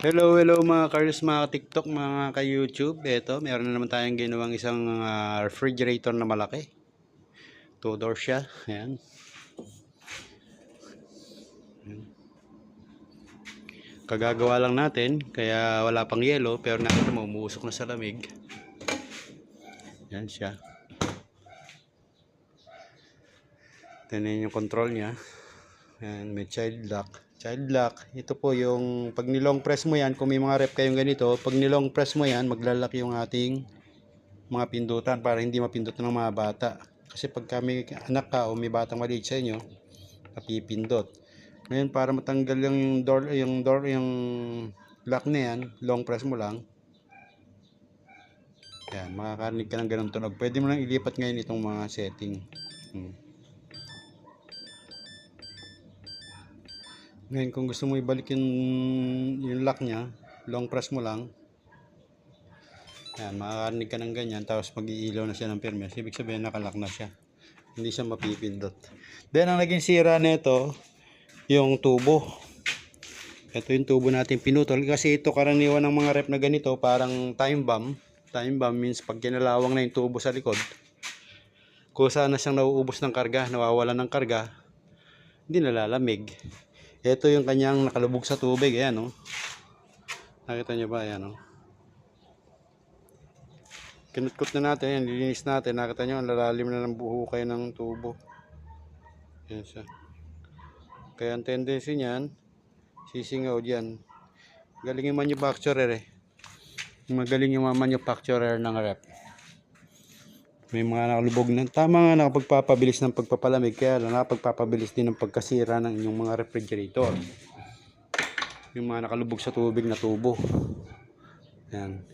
Hello mga Carlos, mga TikTok, mga ka-YouTube. Ito, meron na naman tayong ginawang isang refrigerator na malaki. Two door siya. Ayan. Kagagawa lang natin, kaya wala pang yelo, pero nakita mo, umuusok na sa lamig. Ayan siya. Tignan yung control niya. Ayan, may child lock. Child lock, ito po yung pag nilong press mo yan, kung may mga rep kayong ganito, pag nilong press mo yan, maglalak yung ating mga pindutan para hindi mapindutan ng mga bata. Kasi pag kami anak ka o may batang maliit sa inyo, napipindot. Ngayon para matanggal yung lock na yan, long press mo lang. Yan, makakarinig ka ng ganun tunog. Pwede mo lang ilipat ngayon itong mga setting. Ngayon kung gusto mo ibalik yung lock nya, long press mo lang. Yan, makakarinig ka ng ganyan, tapos mag-iilaw na siya ng firmware. Ibig sabihin nakalock na siya. Hindi siya mapipindot. Then ang naging sira nito, yung tubo. Ito yung tubo natin pinutol. Kasi ito karaniwan ng mga rep na ganito, parang time bomb. Time bomb means pag kinalawang na yung tubo sa likod, kusa na siyang nauubos ng karga, nawawalan ng karga, hindi nalalamig. Ito yung kanyang nakalubog sa tubig. Ayan, oh. Nakita nyo ba? Ayan, oh. Kinutkot na natin, yan, lilinis natin. Nakita nyo, ang lalalim na ng buhukay ng tubo. Yan siya. Kaya ang tendency niyan, sisingaw dyan. Galing yung manufacturer eh. Magaling yung manufacturer ng rep. May mga nakalubog na. Tama nga, nakapagpapabilis ng pagpapalamig. Kaya lang nakapagpapabilis din ng pagkasira ng inyong mga refrigerator. Yung mga nakalubog sa tubig na tubo. Yan.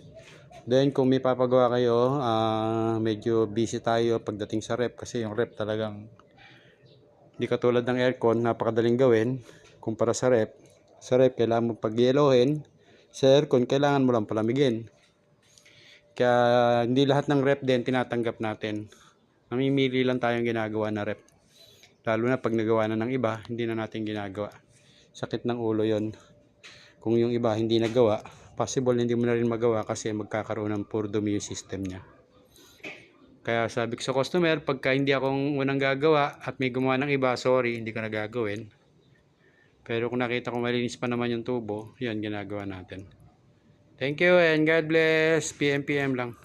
Then kung may papagawa kayo, medyo busy tayo pagdating sa rep. Kasi yung rep talagang hindi katulad ng aircon, napakadaling gawin kumpara sa rep. Sa rep kailangan mo pag-yelohin, sa aircon kailangan mo lang palamigin. Kaya hindi lahat ng rep din tinatanggap natin. Namimili lang tayong ginagawa na rep. Lalo na pag nagawa na ng iba, hindi na natin ginagawa. Sakit ng ulo yon. Kung yung iba hindi nagawa, possible hindi mo na rin magawa kasi magkakaroon ng poor dumi yung system niya. Kaya sabi ko sa customer, pagka hindi akong unang gagawa at may gumawa ng iba, sorry, hindi ko na gagawin. Pero kung nakita ko malinis pa naman yung tubo, yan ginagawa natin. Thank you and God bless. PM lang.